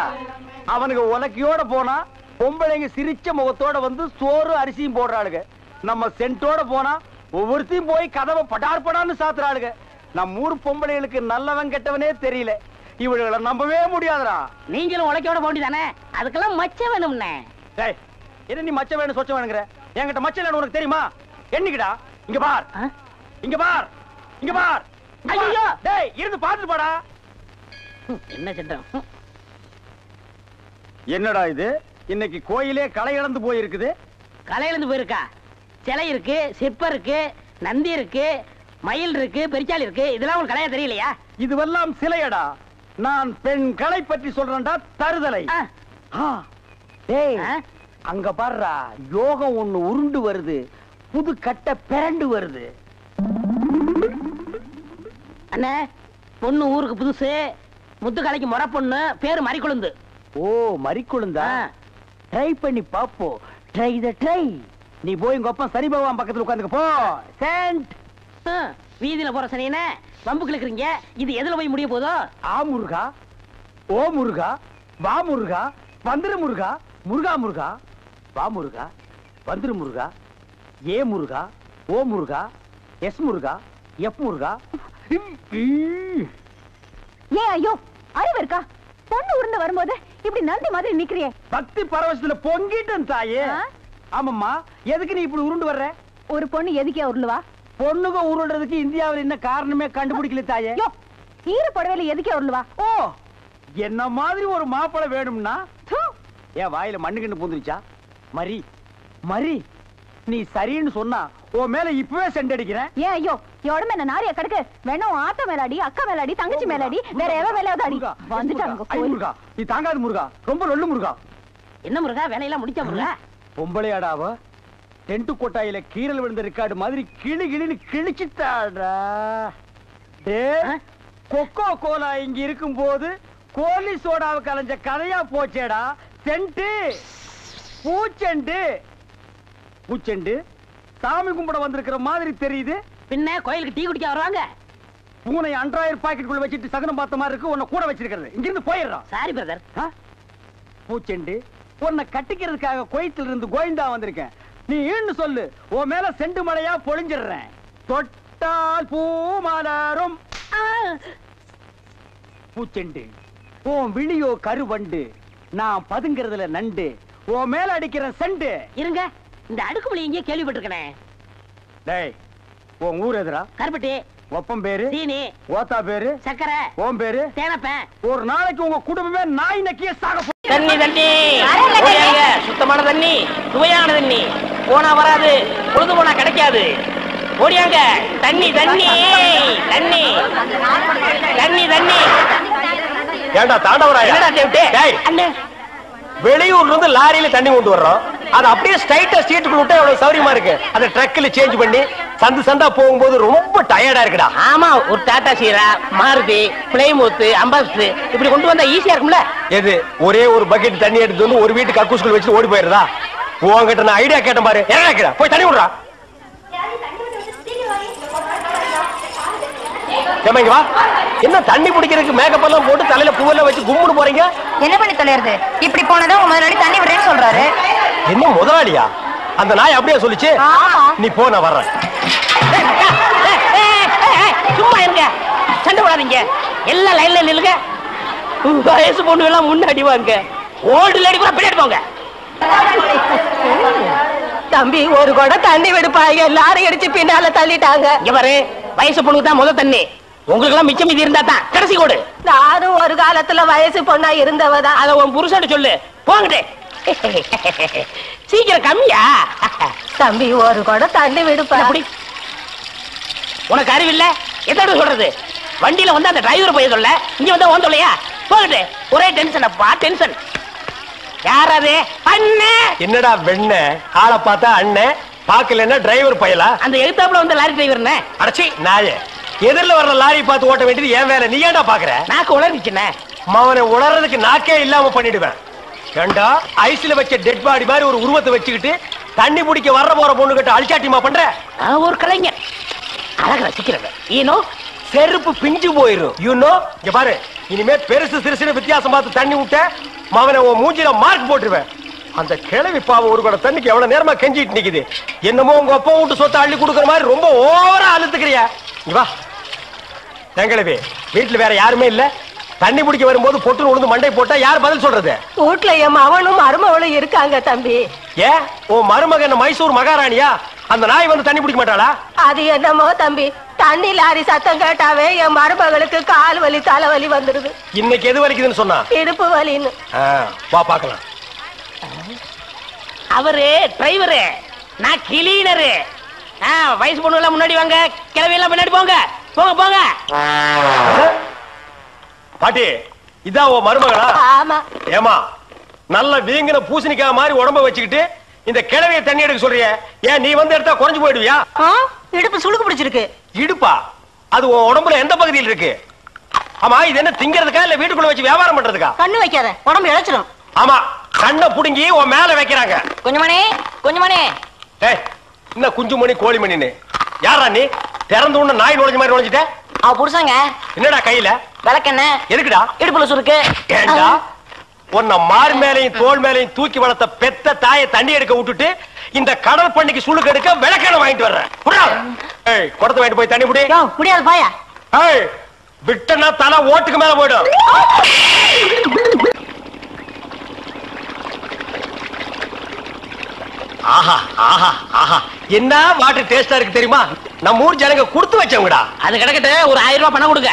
Speaker 1: அவனுக்கு உலக்கையோட போனா பொம்பளைங்க சிரிச்ச முகத்தோட வந்து சோறு அரிசியும் போடுறாளுங்க. நம்ம சென்ட்டோட போனா ஒவ்வொருத்தையும் போய் கதவை படார் படான்னு சாத்துறாளுங்க. நம்ம ஊர் பொம்பளைகளுக்கு நல்லவன் கெட்டவனே தெரியல. இவளுகளை நம்பவே முடியாதுடா.
Speaker 2: நீங்களும் உலக்கையோட போண்டி தானே, அதுக்கெல்லாம் மச்சம் வேணும்னே.
Speaker 1: என்ன நீ மச்சம் வேணும் சொச்சம் வேணுங்கிற? என்கிட்ட மச்சம் இல்லைன்னு உனக்கு தெரியுமா? என்னைக்குடா? இங்க பார், இங்க பார், இங்க பார். ஐயோ, டேய் இருந்து பாத்துட்டு போடா.
Speaker 2: என்ன சென்றம்?
Speaker 1: என்னடா இது? இன்னைக்கு கோயிலே களை இழந்து போயிருக்குது.
Speaker 2: களை இழந்து போயிருக்கா? சிலை இருக்கு, சிற்பம் இருக்கு, நந்தி இருக்கு, மயில் இருக்கு, பெரிச்சாலி இருக்கு. இதெல்லாம் உங்களுக்கு கலையா தெரியலையா?
Speaker 1: இதுவெல்லாம் சிலையடா. நான் பெண் கலை பற்றி சொல்றேன்டா. தருதலை. அங்க பாருடா, யோகம் ஒண்ணு உருண்டு வருது, புது கட்ட பிறண்டு வருது.
Speaker 2: அண்ணே, பொண்ணு ஊருக்கு புதுசு, முத்துக்கலைக்கு முறை பொண்ணு, பேரு மறிக்குழுந்து.
Speaker 1: ஓ, மறிக்குழுந்தா? ட்ரை பண்ணி பாப்போம். ட்ரை த ட்ரை. நீ போய் உங்க அப்பா சனி பகவான் பக்கத்துல உட்கார்ந்துக்க போ. சென்ட்.
Speaker 2: வீதியில போற சனியனே வம்பு கிழக்குறீங்க. இது எதுல போய் முடிய போதோ?
Speaker 1: ஆ முருகா, ஓ முருகா, வா முருகா, வந்துரு முருகா, முருகா முருகா, வா முருகா, வந்துரு முருகா, ஏ முருகா, ஓ முருகா, எஸ் முருகா, எப் முருகா.
Speaker 5: ஏன் ஐயோ, அறிவு இருக்கா? பொண்ணு உருண்டு வரும்போது இப்படி நந்தி மாதிரி நிக்கிறியே.
Speaker 1: பக்தி பரவசத்துல பொங்கிட்டேன் தாயே. ஆமாம்மா, எதுக்கு நீ இப்படி உருண்டு வர்ற?
Speaker 5: ஒரு பொண்ணு எதுக்கே உருளுவா?
Speaker 1: பொண்ணுங்க உருள்றதுக்கு இந்தியாவில் என்ன காரணமே கண்டுபிடிக்கல தாயே.
Speaker 5: ஈர புடவையில எதுக்கே உருளுவா?
Speaker 1: ஓ, என்ன மாதிரி ஒரு மாப்பிளை வேணும்னா ஏன் வாயில மண்ணுக்கு பூந்துருச்சா? மரி மரி, நீ சரின்னு சொன்னா உன் மேல இப்பவே செண்டடிக்கிறேன்.
Speaker 5: ஏன் ஐயோ, உடம்பு என்ன நாரியா கிடக்கு? வேணும் ஆத்த மேலாடி, அக்கா மேலாடி, தங்கச்சி மேலாடி, வேற எவ மேலாவது அடி. வந்துட்டாங்க.
Speaker 1: முருகா, நீ தாங்காது முருகா, ரொம்ப லொல்லு முருகா.
Speaker 2: என்ன முருகா, வேலையெல்லாம் முடிச்ச முருகா?
Speaker 1: பொம்பளையாடாவ டென்ட் கொட்டாயில கீரல் விழுந்த ரெக்கார்டு மாதிரி கிளி கிளின்னு கிழிச்சிட்டாடா. கொக்கோ கோலா இங்க இருக்கும் போது கோலி சோடாவை கலைஞ்ச கதையா போச்சேடா. சென்ட் பூச்செண்டு பூச்செண்டு சாமி கும்பிட வந்திருக்கிற மாதிரி தெரியுது.
Speaker 2: பின்ன கோயிலுக்கு டீ குடிக்க வருவாங்க.
Speaker 1: பூனை அன்றாயிரம் பாக்கெட்டுக்குள்ள வச்சிட்டு சகனம் பார்த்த மாதிரி இருக்கு. உன்னை கூட வச்சிருக்கிறது. இங்கிருந்து போயிடுறான்.
Speaker 2: Sorry brother.
Speaker 1: பூச்செண்டு, உன்னை கட்டிக்கிறதுக்காக கோயத்தில் இருந்து கோவிந்தா வந்திருக்கேன். நீ ஈன்னு சொல்லு, உன் மேல செண்டு மழையா பொழிஞ்சிடுறேன். தொட்டால் பூ மலரும். பூச்செண்டு, உன் விழியோ கருவண்டு, நான் பதுங்கிறதுல நண்டு, உன் மேல அடிக்கிற செண்டு.
Speaker 2: இருங்க, இந்த அடுக்குமொழி எங்கேயே கேள்விப்பட்டிருக்கேன்.
Speaker 1: டேய், உன் ஊர் எதுரா?
Speaker 2: கருப்பட்டி.
Speaker 1: ஒப்பம் பேரு
Speaker 2: சீனி.
Speaker 1: ஓத்தா பேரு
Speaker 2: சக்கரை.
Speaker 1: ஓம் பேரு
Speaker 2: தேனப்பேன்.
Speaker 1: ஒரு நாளைக்கு உங்க குடும்பமே நாய் நக்கிய சாக.
Speaker 2: தண்ணி தண்ணி, சுத்தமான தண்ணி, சுவையான தண்ணி, போனா வராது, பொழுது போனா கிடைக்காது. ஓடியாங்க, தண்ணி தண்ணி தண்ணி தண்ணி தண்ணி.
Speaker 1: ஏண்டா தாண்டவராயா? வெளியூர்ல இருந்து லாரியில தண்ணி கொண்டு வர்றோம். அது அப்படியே ஸ்ட்ரைட்டா ஸ்ட்ரீட்டுக்குள்ள விட்டா எவ்வளவு சௌரியமா இருக்கு. அதை ட்ரக்ல சேஞ்ச் பண்ணி சந்து சந்தா போகும்போது ரொம்ப டயர்டா இருக்குடா.
Speaker 2: ஆமா, ஒரு டாடா சீரா, மாருதி, பிளைமூத், அம்பாஸ்டர் இப்படி கொண்டு வந்தா ஈஸியா இருக்கும்ல.
Speaker 1: எது ஒரே ஒரு பக்கெட் தண்ணி எடுத்து வந்து ஒரு வீட்டுக்கு கக்கூஸ்குள்ள வச்சு ஓடி போயிருதா? உங்ககிட்ட நான் ஐடியா கேட்டேன் பாரு. என்ன கேடா, போய் தண்ணி விடுறா. ஏமா இங்க வா. என்ன தண்ணி பிடிக்கிறதுக்கு மேக்கப் எல்லாம் போட்டு தலையில பூவெல்லாம் வச்சு கும்முன்னு போறீங்க?
Speaker 6: என்ன பண்ணி தொலைறது? இப்படி போனதான் உங்க முதலாளி தண்ணி விடுறேன்னு சொல்றாரு.
Speaker 1: என்ன முதலாளியா? அந்த நாய் அப்படியே சொல்லிச்சு. நீ போ, நான் வர்றேன்.
Speaker 2: சும்மா இருங்க, சண்டை போடாதீங்க. எல்லாம் லைன்ல நில்லுங்க. வயசு பொண்ணு எல்லாம் முன்னாடி வாங்க, ஓல்டு லேடி கூட பின்னாடி போங்க.
Speaker 3: தம்பி ஒரு குடம் தண்ணி விடுப்பாங்க, எல்லாரும் அடிச்சு பின்னால தள்ளிட்டாங்க.
Speaker 2: இங்க பாரு, வயசு பொண்ணுக்கு தான் முதல் தண்ணி, உங்களுக்கு எல்லாம் மிச்சம் மீதி இருந்தா தான் கடைசி கோடு.
Speaker 3: நானும் ஒரு காலத்துல வயசு பொண்ணா இருந்தவதான்.
Speaker 2: அத உன் புருஷன் சொல்லு, போங்கட்டே. சீக்கிரம் கம்மியா?
Speaker 3: தம்பி ஒரு குடம் தண்ணி விடுப்பா.
Speaker 2: அப்படி உனக்கு அறிவில்ல? எத்தனை சொல்றது? வண்டியில வந்து அந்த டிரைவர் போய் சொல்ல, இங்க வந்து ஓன் சொல்லையா? போகட்டு, ஒரே டென்ஷன் அப்பா, டென்ஷன். யாராவது அண்ணன்?
Speaker 1: என்னடா வெண்ண ஆளை பார்த்தா அண்ணன், பாக்கலன்னா டிரைவர் பயலா?
Speaker 2: அந்த எழுத்தாப்புல வந்து லாரி டிரைவர்னே.
Speaker 1: அடச்சி நாயே, எதிரில வர்ற லாரி பார்த்து ஓட்ட வேண்டியது ஏன் வேலை? நீ ஏன்டா பாக்குற?
Speaker 2: நாக்கு உளறிச்சுண்ணே.
Speaker 1: அவனை உணர்றதுக்கு நாக்கே இல்லாம பண்ணிடுவேன். ஏண்டா ஐஸ்ல வச்ச டெட் பாடி மாதிரி ஒரு உருவத்தை வச்சுக்கிட்டு தண்ணி பிடிக்க வர்ற போற பொண்ணு கிட்ட அழிச்சாட்டிமா பண்ற?
Speaker 2: ஒரு கலைஞர் அழக ரசிக்கிறவன். ஈனோ
Speaker 1: செருப்பு பிஞ்சு போயிரும். யூனோ, இங்க பாரு, இனிமே பெருசு சிறுசுன்னு வித்தியாசம் பார்த்து தண்ணி விட்ட மவனை உன் மூஞ்சில மார்க் போட்டுருவேன். அந்த கிழவி பாவம் ஒரு கூட தண்ணிக்கு எவ்வளவு நேரமா கெஞ்சிட்டு நிக்குது. என்னமோ உங்க அப்பா வீட்டு சொத்தை அள்ளி கொடுக்குற மாதிரி ரொம்ப ஓவரா அழுத்துக்கிறியா? வா எங்களவே, வீட்டுல வேற யாருமே இல்ல. தண்ணி பிடிக்க வரும்போது பொட்டுன்னு உழுந்து மண்டை போட்டா யார் பதில் சொல்றது?
Speaker 3: வீட்டுல என் மவனும் மருமவளும் இருக்காங்க தம்பி.
Speaker 1: ஏன் உன் மருமகன் மைசூர் மகாராணியா? அந்த நாய் வந்து தண்ணி பிடிக்க மாட்டாளா?
Speaker 3: அது என்னமோ தம்பி, தண்ணி லாரி சத்தம் கேட்டாவே என் மருமகளுக்கு கால் வலி தலைவலி வந்துருது.
Speaker 1: இன்னைக்கு எது வலிக்குதுன்னு சொன்னா?
Speaker 3: இடுப்பு வலின்னு.
Speaker 1: வா பாக்கலாம்.
Speaker 2: அவரு டிரைவரு, நான் கிளீனரு. வயசு பொண்ணு எல்லாம் முன்னாடி வாங்க, கிளவி எல்லாம் பின்னாடி போங்க. போங்க போங்க.
Speaker 1: பாட்டி, இதான் உன் மருமகளா?
Speaker 3: ஆமா.
Speaker 1: ஏமா, நல்ல வீங்கின பூசணிக்காய் மாதிரி உடம்ப வச்சுக்கிட்டு இந்த கிழவிய தண்ணி எடுக்க சொல்றிய? ஏன் நீ வந்து எடுத்தா குறைஞ்சு போயிடுவியா?
Speaker 3: இடுப்பு சுளுக்கு பிடிச்சிருக்கு.
Speaker 1: இடுப்பா? அது உன் உடம்புல எந்த பகுதியில் இருக்கு? ஆமா, இது என்ன திங்கிறதுக்கா இல்ல வீட்டுக்குள்ள வச்சு வியாபாரம் பண்றதுக்கா?
Speaker 3: கண்ணு வைக்காத, உடம்பு இழைச்சிடும்.
Speaker 1: ஆமா, கண்ணை புடுங்கி உன் மேல வைக்கிறாங்க.
Speaker 2: கொஞ்சமானே கொஞ்சமானே.
Speaker 1: ஏய், என்ன குஞ்சுமணி கோழிமணின்னு யாரா நீ? திறந்து உள்ள நாய் நுழைஞ்ச மாதிரி நுழைஞ்சிட்ட.
Speaker 2: அவ புருஷங்க.
Speaker 1: என்னடா கையில?
Speaker 2: விளக்கெண்ண.
Speaker 1: எதுக்குடா?
Speaker 2: இடுப்புல சுருக்கு.
Speaker 1: ஏண்டா உன்னை மார் மேலையும் தோல் மேலையும் தூக்கி வளர்த்த பெத்த தாயை தண்ணி எடுக்க விட்டுட்டு இந்த கடல் பண்ணிக்கு சுளுக்கு எடுக்க விளக்கெண்ண வாங்கிட்டு வர்றேன். குடத்தை வாங்கிட்டு போய் தண்ணி புடி.
Speaker 3: முடியாது பாயா.
Speaker 1: விட்டனா தலை ஓட்டுக்கு மேல போயிடும். ஆஹா ஆஹா ஆஹா, என்ன வாட்டர் டேஸ்டா இருக்கு தெரியுமா? நம்ம ஊர் ஜனங்க கொடுத்து வச்சவங்கடா.
Speaker 2: அது கிடக்கட்டு, ஒரு 1000 ரூபாய் பணம் கொடுங்க.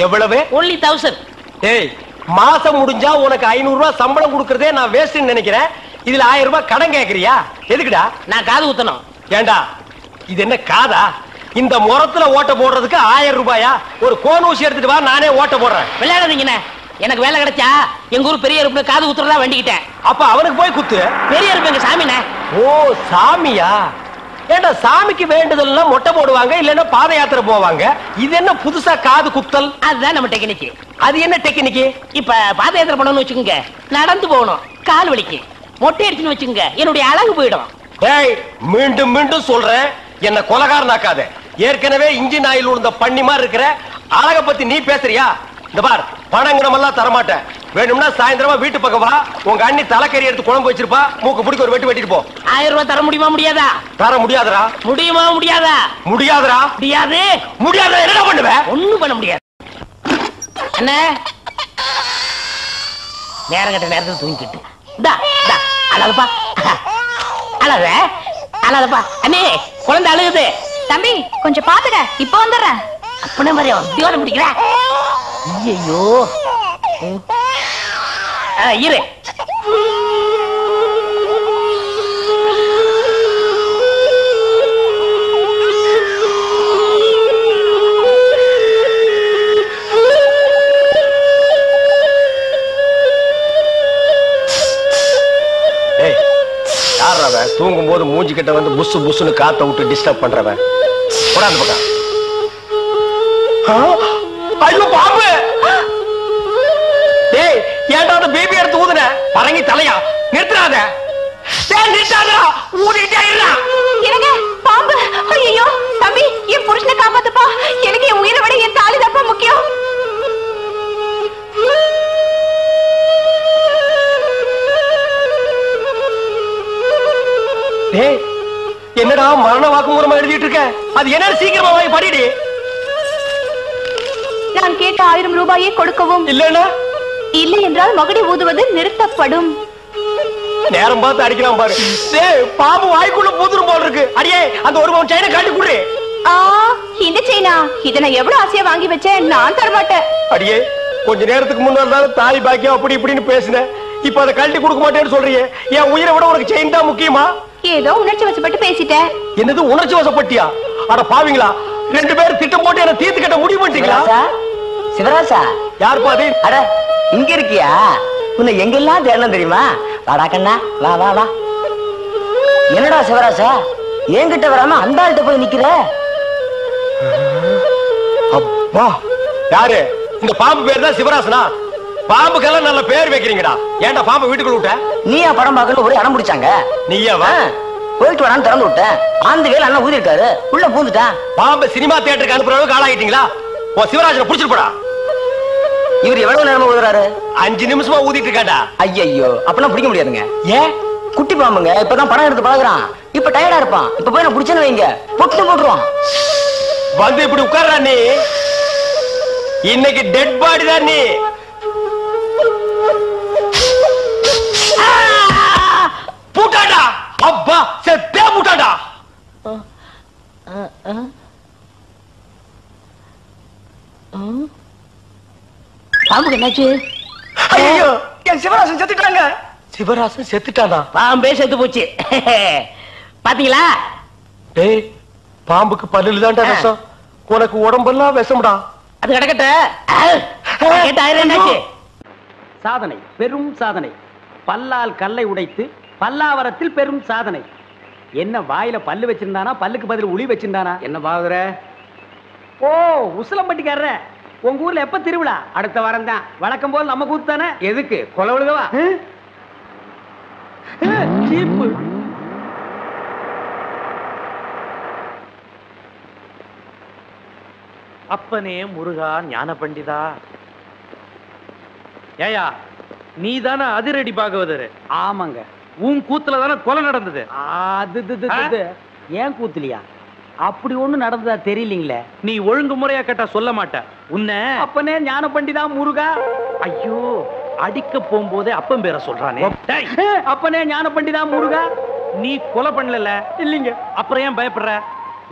Speaker 1: எவ்வளவு?
Speaker 2: only 1000.
Speaker 1: ஏய், மாசம் முடிஞ்சா உனக்கு 500 ரூபாய் சம்பளம் கொடுக்கறதே நான் வேஸ்ட்னு நினைக்கிறேன். இதுல 1000 ரூபாய் கடன் கேக்குறியா? எதுக்குடா?
Speaker 2: நான் காது குத்தணும்.
Speaker 1: ஏண்டா, இது என்ன காதா? இந்த முறத்துல ஓட்ட போடுறதுக்கு 1000 ரூபாயா? ஒரு கோன் ஊசி எடுத்துட்டு வா, நானே ஓட்ட போடுறேன்.
Speaker 2: விளையாடாதீங்கண்ணே. எனக்கு வேலை கிடைச்சா எங்க ஊர் பெரிய இருப்பு காது குத்துறதா வேண்டிக்கிட்டேன்.
Speaker 1: அப்ப அவனுக்கு போய் குத்து.
Speaker 2: பெரிய இருப்பு எங்க சாமிண்ணே.
Speaker 1: ஓ சாமியா? ஏண்டா, சாமிக்கு வேண்டுதல்னா மொட்டை போடுவாங்க, இல்லன்னா பாத யாத்திரை போவாங்க. இது என்ன புதுசா காது குத்தல்?
Speaker 2: அதுதான் நம்ம டெக்னிக்.
Speaker 1: அது என்ன டெக்னிக்?
Speaker 2: இப்ப பாத யாத்திரை பண்ணணும்னு வச்சுக்கோங்க, நடந்து போகணும், கால் வலிக்கு. மொட்டை அடிச்சுன்னு வச்சுக்கோங்க, என்னுடைய அழகு போயிடும்.
Speaker 1: டேய், மீண்டும் மீண்டும் சொல்றேன், என்ன கொலகாரனாக்காத. ஏற்கனவே இன்ஜின் ஆயில் உள்ள பண்ணி மாதிரி இருக்கிற அழக பத்தி நீ பேசுறியா? இந்த பார், பணங்கனமெல்லாம் தரமாட்டேன். வேணும்னா சாயந்தரமா வீட்டு பக்கம் வா, உங்க அண்ணி தலைக்கறி எடுத்து குழம்பு வச்சிருப்பா, மூக்கு பிடிக்க ஒரு வெட்டி வெட்டிட்டு போ.
Speaker 2: 1000 ரூபாய் தர முடியுமா முடியாதா?
Speaker 1: தர முடியாதுடா.
Speaker 2: முடியுமா முடியாதா?
Speaker 1: முடியாதுடா.
Speaker 2: முடியாது.
Speaker 1: முடியாத என்ன பண்ணுவ?
Speaker 2: ஒண்ணும் பண்ண முடியாது. அண்ணே, நேரம் கட்ட நேரத்தில் தூங்கிட்டு அழகப்பா, அழக அழகப்பா. அண்ணே, குழந்தை அழுகுது.
Speaker 6: தம்பி கொஞ்சம் பாத்துக்க, இப்ப வந்துடுறேன்.
Speaker 2: அப்பனே மாதிரி உத்தியோகம் பிடிக்கிற. ஐயோ, இரு.
Speaker 1: தூங்கும் போது மூஞ்சி கிட்ட வந்து புசு புசுன்னு காத்த விட்டு டிஸ்டர்ப் பண்றவன். போடாது பக்கம். ஐயோ பாம்பு! டேய், ஏன்டா அந்த பேபி எடுத்து ஊதுன? பரங்கி தலையா? நிறுத்தாத. டேய் நிறுத்தாதடா. ஊதிட்டே இருடா.
Speaker 6: என்னங்க பாம்பு? ஐயோ தம்பி, என் புருஷனை காப்பாத்துப்பா. எனக்கு என் உயிரை விட என் தாலி தான் முக்கியம்.
Speaker 1: வாக்குமூலமா எழுதிட்டு இருக்க. அது என்ன சீக்கிரமா வாங்கி படிடி.
Speaker 6: நான் கேட்ட 1000 ரூபாயை கொடுக்கவும்.
Speaker 1: இல்லன்னா
Speaker 6: இல்லை என்றால் மகுடி ஊதுவது நிறுத்தப்படும்.
Speaker 1: நேரம் பார்த்து அடிக்கலாம் பாரு. டேய் பாம்பு வாய்க்குள்ள பூதுரும் போல இருக்கு. அடியே அந்த ஒரு பவுன் செயினை காட்டி குடுறே.
Speaker 6: இந்த செயினா? இத நான் எவ்வளவு ஆசையா வாங்கி வச்சேன். நான் தர மாட்டேன்.
Speaker 1: அடியே கொஞ்ச நேரத்துக்கு முன்னால தான் தாய் பாக்கியம் அப்படி இப்படின்னு பேசினேன். இப்ப அதை கழட்டி கொடுக்க மாட்டேன்னு சொல்றியே. என் உயிரை விட உனக்கு செயின் தான் முக்கியமா?
Speaker 6: ஏதோ உணர்ச்சி வசப்பட்டு பேசிட்டேன்.
Speaker 1: என்னது உணர்ச்சி வசப்பட்டியா? அட பாவீங்களா, 2 பேரும் திட்டம் போட்டு என்ன தீர்த்து கட்ட முடிவு பண்ணிட்டீங்களா?
Speaker 2: சிவராசா,
Speaker 1: யார் பாதி?
Speaker 2: அட இங்க இருக்கியா? உன்னை எங்கெல்லாம் தேடணும் தெரியுமா? வாடா கண்ணா, வா வா வா. என்னடா சிவராசா, என்கிட்ட வராம அந்த ஆள்கிட்ட போய் நிக்கிற?
Speaker 1: அப்பா யாரு? இந்த பாம்பு பேர் தான் சிவராசனா? பாம்புக்கெல்லாம் நல்ல பேர் வைக்கிறீங்கடா. ஏன்டா பாம்பு வீட்டுக்குள்ள விட்ட?
Speaker 2: நீயா படம் பார்க்கணும் ஒரே அடம் பிடிச்சாங்க.
Speaker 1: நீயா வா.
Speaker 2: போயிட்டு வரான்னு திறந்து விட்டேன். அந்த வேலை அண்ணன் ஊதி இருக்காரு, உள்ள பூந்துட்டான்.
Speaker 1: பாம்பு சினிமா தியேட்டருக்கு அனுப்புற அளவுக்கு ஆளாகிட்டீங்களா? ஓ சிவராஜனை புடிச்சிட்டு போடா.
Speaker 2: இவர் எவ்வளவு நேரமா ஊதுறாரு?
Speaker 1: 5 நிமிஷமா ஊதிட்டு இருக்காடா.
Speaker 2: ஐயோ அப்பெல்லாம் பிடிக்க முடியாதுங்க. ஏன்? குட்டி பாம்புங்க, இப்பதான் படம் எடுத்து பழகுறான். இப்ப டயர்டா இருப்பான். இப்ப போய் நான் பிடிச்சேன்னு வைங்க, பொட்டு போட்டுருவான்.
Speaker 1: வந்து இப்படி உட்கார்றா நீ. இன்னைக்கு டெட் பாடி தான் நீ. பூட்டாடா. அப்பா செத்தே பூட்டாடா.
Speaker 2: பாம்புக்கு என்னாச்சு?
Speaker 1: ஐயோ என் சிவராசன் செத்துட்டாங்க. சிவராசன் செத்துட்டானா?
Speaker 2: பாம்பே செத்து போச்சு. பாத்தீங்களா?
Speaker 1: டேய் பாம்புக்கு பல்லுல தான்டா விஷம். உனக்கு உடம்பெல்லாம் விஷம்டா.
Speaker 2: அது கிடக்கட்ட. என்னாச்சு?
Speaker 1: சாதனை, பெரும் சாதனை. பல்லால் கல்லை உடைத்து பல்லாவரத்தில் பெரும் சாதனை. என்ன வாயில பல்லு வச்சிருந்தானா, பல்லுக்கு பதில் உளி வச்சிருந்தானா? என்ன பாக்குற? ஓ உசிலம்பட்டிக்காரர, உங்க ஊர்ல எப்ப திருவிழா? அடுத்த வாரம் தான். வழக்கம் போல் நம்ம கூத்து தானே. எதுக்கு? கொலை விழுகவா? சீப்பு.
Speaker 4: அப்பனே முருகா ஞான பண்டிதா. ஏயா நீ தானே அதிரடி பாகவதர்?
Speaker 1: ஆமாங்க.
Speaker 4: உன் கூத்துல தானே கொலை நடந்தது.
Speaker 1: அது ஏன் கூத்துலியா? அப்படி ஒண்ணு நடந்ததா தெரியலீங்களே.
Speaker 4: நீ ஒழுங்கு முறையா கேட்டா சொல்ல மாட்ட. உன்னை
Speaker 1: அப்பனே ஞான பண்டிதா முருகா.
Speaker 4: ஐயோ அடிக்க போகும்போதே அப்பன் பேரை சொல்றானே. டேய்,
Speaker 1: அப்பனே ஞான பண்டிதா முருகா.
Speaker 4: நீ கொலை பண்ணல
Speaker 1: இல்லீங்க.
Speaker 4: அப்புறம் ஏன் பயப்படுற?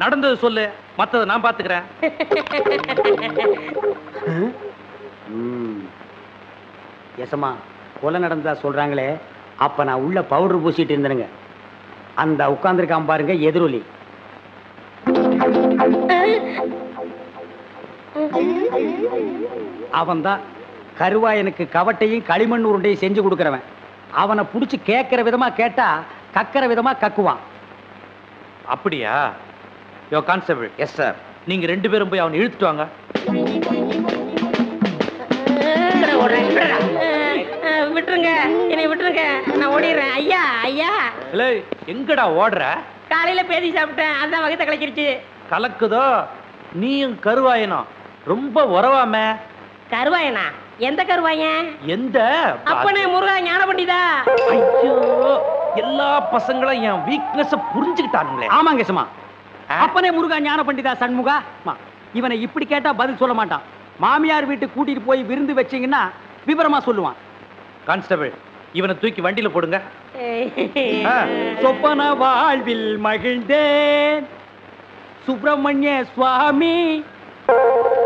Speaker 4: நடந்தது சொல்லு, மத்தத நான் பாத்துக்கிறேன்.
Speaker 1: எசமா கொலை நடந்ததா சொல்றாங்களே, அப்ப நான் உள்ள பவுடர் பூசிட்டு இருந்தேனுங்க. அந்த உட்கார்ந்துருக்கான் பாருங்க எதிரொலி. அவன் தான் கருவாயனுக்கு கவட்டையும் களிமண் உருண்டையும் செஞ்சு கொடுக்கிறவன். அவனை புடிச்சு கேட்கிற விதமா கேட்டா கக்கிற விதமா கக்குவான்.
Speaker 4: அப்படியா? யோ கான்ஸ்டபிள். Yes sir. நீங்க 2 பேரும் போய் அவனை இழுத்துட்டு வாங்க.
Speaker 3: விட்டுருங்க, என்னை விட்டுருங்க, நான் ஓடிடுறேன். ஐயா ஐயா.
Speaker 4: இல்ல எங்கடா ஓடுற?
Speaker 3: காலையில பேதி சாப்பிட்டேன், அதான் வகத்தை கலக்கிருச்சு.
Speaker 4: கலக்குதோ? நீயும் கருவாயனும் ரொம்ப உறவாம.
Speaker 3: கருவாயனா? எந்த கருவாயன்?
Speaker 4: எந்த?
Speaker 3: அப்பனே முருகா ஞான பண்டிதா.
Speaker 4: ஐயோ எல்லா பசங்களும் என் வீக்னஸ் புரிஞ்சுக்கிட்டானுங்களே.
Speaker 1: ஆமாங்க சும்மா. அப்பனே முருகா ஞான பண்டிதா சண்முகா. இவனை இப்படி கேட்டா பதில் சொல்ல மாட்டான். மாமியார் வீட்டுக்கு கூட்டிட்டு போய் விருந்து வச்சீங்கன்னா விவரமா சொல்லுவான்.
Speaker 4: கான்ஸ்டபிள் இவனை தூக்கி வண்டியில போடுங்க.
Speaker 1: சொப்பன வாழ்வில் மகிழ்ந்தேன் சுப்பிரமணிய சுவாமி.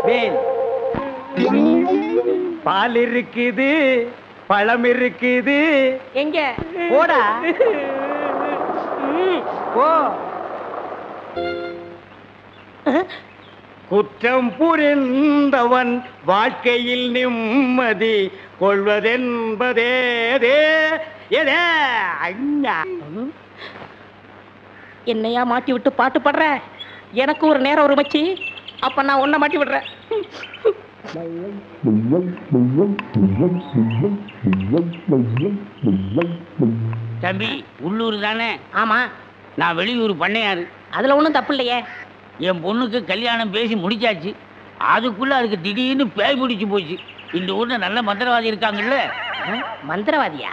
Speaker 1: வேல் பால் இருக்குது, பழம் இருக்குது.
Speaker 3: எங்க?
Speaker 1: போடா போ. குற்றம் புரிந்தவன் வாழ்க்கையில் நிம்மதி கொள்வதென்பதே
Speaker 3: என்னையா மாட்டி விட்டு பாட்டு பாடுற? எனக்கு ஒரு நேரம் ஒரு மச்சி, அப்ப நான் உன்னை மாட்டி விடுறேன்.
Speaker 2: தம்பி உள்ளூர் தானே?
Speaker 3: ஆமா.
Speaker 2: நான் வெளியூர் பண்ணையாரு.
Speaker 3: அதுல ஒண்ணும் தப்பு இல்லையே.
Speaker 2: என் பொண்ணுக்கு கல்யாணம் பேசி முடிச்சாச்சு. அதுக்குள்ள அதுக்கு திடீர்னு பேய் பிடிச்சு போச்சு. இந்த ஊர்ல நல்ல மந்திரவாதி இருக்காங்கல்ல.
Speaker 3: மந்திரவாதியா?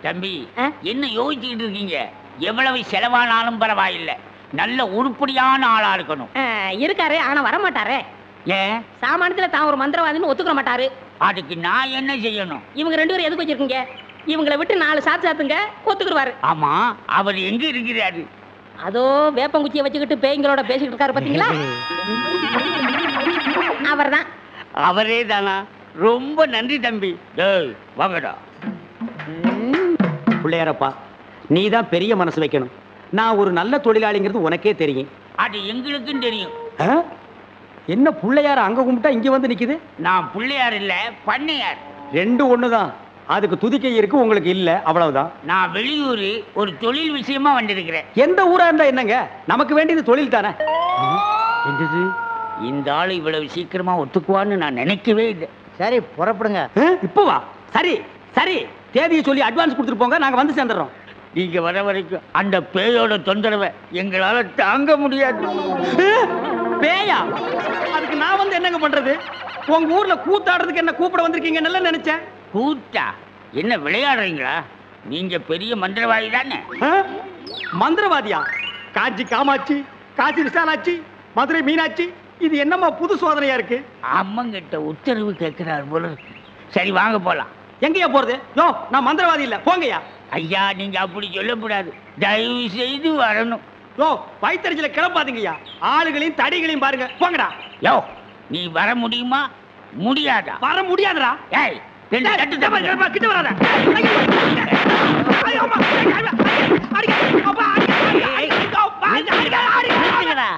Speaker 2: தம்பி என்ன யோசிச்சுக்கிட்டு இருக்கீங்க? எவ்வளவு செலவானாலும் பரவாயில்லை, நல்ல உருப்படியான ஆளா இருக்கணும்.
Speaker 3: இருக்காரு, ஆனா வர மாட்டாரே.
Speaker 2: ஏன்?
Speaker 3: சாமானியத்துல தான் ஒரு மந்திரவாதின்னு ஒத்துக்க மாட்டாரு.
Speaker 2: அதுக்கு நான் என்ன செய்யணும்?
Speaker 3: இவங்க 2 பேரும் எதுக்கு வச்சிருக்கீங்க? இவங்களை விட்டு 4 சாத்து சாத்துங்க, ஒத்துக்குருவாரு.
Speaker 2: ஆமா, அவர் எங்க இருக்கிறாரு?
Speaker 3: அதோ வேப்பங்குச்சியை வச்சுக்கிட்டு பேய்களோட பேசிக்கிட்டு இருக்காரு பாத்தீங்களா? அவர்தான்.
Speaker 2: அவரே தானா? ரொம்ப நன்றி தம்பி. வாங்கடா.
Speaker 1: பிள்ளையாரப்பா, நீ தான் பெரிய மனசு வைக்கணும். நான் ஒரு நல்ல தொழிலாளிங்கிறது உனக்கே தெரியும்.
Speaker 2: அது எங்களுக்கும் தெரியும்.
Speaker 1: என்ன பிள்ளையார அங்க கும்பிட்டா இங்க வந்து நிக்குது?
Speaker 2: நான் பிள்ளையார் இல்ல, பண்ணையார்.
Speaker 1: 2 ஒண்ணுதான். அதுக்கு துதிக்கை இருக்கு, உங்களுக்கு இல்ல, அவ்வளவுதான்.
Speaker 2: நான் வெளியூர் ஒரு தொழில் விஷயமா வந்திருக்கிறேன்.
Speaker 1: எந்த ஊரா இருந்தா என்னங்க, நமக்கு வேண்டியது தொழில் தானே.
Speaker 2: என்னது, இந்த ஆளு இவ்வளவு சீக்கிரமா ஒத்துக்குவான்னு நான் நினைக்கவே இல்லை.
Speaker 8: சரி, புறப்படுங்க.
Speaker 1: இப்போ வா. சரி சரி, தேதியை சொல்லி அட்வான்ஸ் கொடுத்துட்டு போங்க, நாங்க வந்து சேர்ந்துடுறோம்.
Speaker 2: நீங்க வர வரைக்கும் அந்த பேயோட தொந்தரவை எங்களால தாங்க முடியாது.
Speaker 1: பேயா? அதுக்கு நான் வந்து என்னங்க பண்றது? உங்க ஊர்ல கூத்தாடுறதுக்கு என்ன கூப்பிட வந்திருக்கீங்க நல்லா நினைச்சேன்.
Speaker 2: கூத்தா? என்ன விளையாடுறீங்களா? நீங்க பெரிய மந்திரவாதி தானே?
Speaker 1: மந்திரவாதியா? காஞ்சி காமாட்சி, காசி விசாலாட்சி, மதுரை மீனாட்சி, இது என்னமா புது சோதனையா இருக்கு?
Speaker 2: அம்மங்கிட்ட உத்தரவு கேட்கிறார் போல. சரி வாங்க போலாம்.
Speaker 1: எங்கயா போறது? யோ, நான் மந்திரவாதி இல்ல, போங்கயா.
Speaker 2: ஐயா, நீங்க அப்படி சொல்லக்கூடாது, தயவு செய்து வரணும்.
Speaker 1: யோ, வயிற்றுல கிளப்பாதீங்கய்யா. ஆளுகளையும் தடிகளையும் பாருங்க, போங்கடா.
Speaker 2: யோ, நீ வர முடியுமா முடியாதா?
Speaker 1: வர முடியாதுடா.
Speaker 2: ஏய், ரெண்டு தட்டு தப்பு.
Speaker 1: கிட்ட வராத.
Speaker 2: நிறுத்துங்கடா.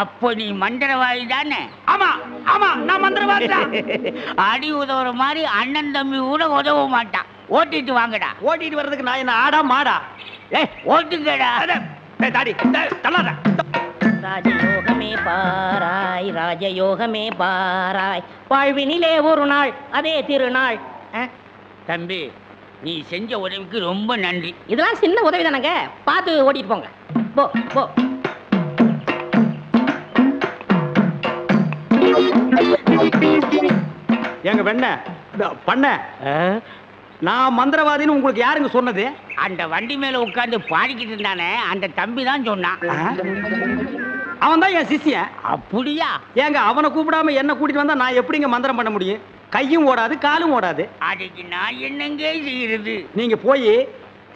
Speaker 2: அப்போ நீ மந்திரவாதி தானே?
Speaker 1: ஆமா ஆமா, நான் மந்திரவாதி தான்.
Speaker 2: அடி உதவுற மாதிரி அண்ணன் தம்பி கூட உதவ மாட்டான். ஓட்டிட்டு வாங்கடா.
Speaker 1: ஓட்டிட்டு வர்றதுக்கு நான் என்ன ஆடா மாடா?
Speaker 2: ஏய், ஓட்டுங்கடா.
Speaker 1: தாடி தள்ளாத.
Speaker 3: ராஜயோகமே பாராய், ராஜயோகமே பாராய், வாழ்வினிலே ஒரு நாள் அதே திருநாள்.
Speaker 2: தம்பி, நீ செஞ்ச உதவிக்கு ரொம்ப நன்றி.
Speaker 3: இதெல்லாம் சின்ன உதவி தானங்க, பார்த்து ஓட்டிட்டு போங்க. போ போ.
Speaker 1: எங்க வெண்ண பண்ண, நான் மந்திரவாதின்னு உங்களுக்கு யாருங்க சொன்னது?
Speaker 2: அந்த வண்டி மேல உட்கார்ந்து பாடிக்கிட்டு இருந்தானே, அந்த தம்பி தான் சொன்னான்.
Speaker 1: அவன் தான் என் சிஷ்யன்.
Speaker 2: அப்படியா?
Speaker 1: ஏங்க, அவனை கூப்பிடாம என்ன கூட்டிட்டு வந்தா நான் எப்படிங்க மந்திரம் பண்ண முடியும்? கையும் ஓடாது, காலும் ஓடாது.
Speaker 2: அதுக்கு நான் என்னங்க செய்யறது?
Speaker 1: நீங்க போய்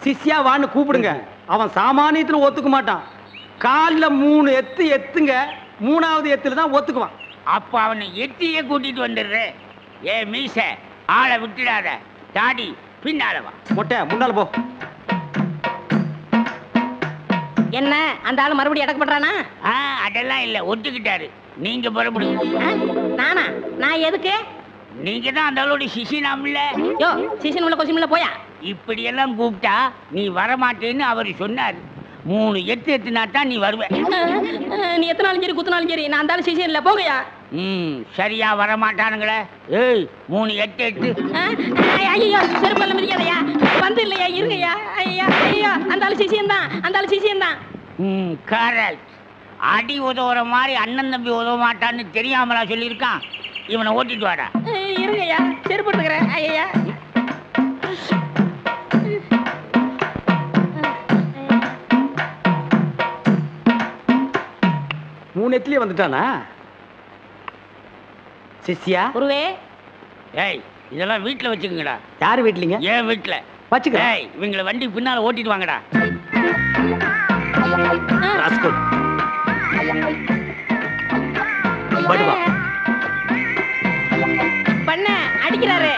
Speaker 1: சிஷ்யா வான்னு கூப்பிடுங்க. அவன் சாமானியத்துல ஒத்துக்க மாட்டான். கால்ல 3 எத்து எத்துங்க, 3வது எத்துல தான் ஒத்துக்குவான்.
Speaker 2: அப்ப அவனை எட்டியே கூட்டிட்டு வந்துடுறேன். ஏ மீச, ஆளை விட்டுடாத. தாடி பின்னால வா.
Speaker 1: மொட்டை முன்னால போ.
Speaker 3: என்ன, அந்த ஆளு மறுபடியும் அடக்க பண்றானா?
Speaker 2: அதெல்லாம் இல்ல, ஒத்துக்கிட்டாரு. நீங்க புறப்படுங்க.
Speaker 3: நானா? நான் எதுக்கு?
Speaker 2: நீங்க தான் அந்த ஆளோட சிசினாம்ல.
Speaker 3: யோ, சீசன் உள்ள கொஸ்டின் உள்ள போயா.
Speaker 2: இப்படி எல்லாம் கூப்பிட்டா நீ வரமாட்டேன்னு அவர் சொன்னார். 3 எட்டு எத்துனா தான் நீ வருவ.
Speaker 3: நீ எத்தனாலும் சரி குத்தினாலும் சரி, நான் அந்த ஆளு சீசன் இல்ல, போகையா.
Speaker 2: சரியா வரமாட்டானுங்களே. ஏய், 3 எட்டு எட்டு.
Speaker 3: ஐயோ, செருப்பல்ல மிதிக்காதயா. வந்து இல்லையா, இருங்கய்யா. ஐயா ஐயா, அந்த ஆளு சீசன் தான், அந்த ஆளு சீசன் தான்.
Speaker 2: கரெக்ட். அடி உதவுற மாதிரி அண்ணன் தம்பி உதவ மாட்டான்னு தெரியாமலா சொல்லியிருக்கான். இவனை ஓட்டிட்டு வாடா.
Speaker 3: இருங்கய்யா, செருப்பு எடுத்துக்கிறேன். ஐயா,
Speaker 1: 3 எத்துலயே வந்துட்டானா சிஷ்யா?
Speaker 3: குருவே.
Speaker 2: ஏய், இதெல்லாம் வீட்டுல வச்சுக்கோங்கடா.
Speaker 1: யாரு வீட்லீங்க?
Speaker 2: ஏன் வீட்டுல
Speaker 1: வச்சுக்க.
Speaker 2: ஏய், இவங்களை வண்டி பின்னால ஓட்டிட்டு வாங்கடா.
Speaker 1: ராஸ்கல். படுவா.
Speaker 3: பண்ண அடிக்கிறாரு.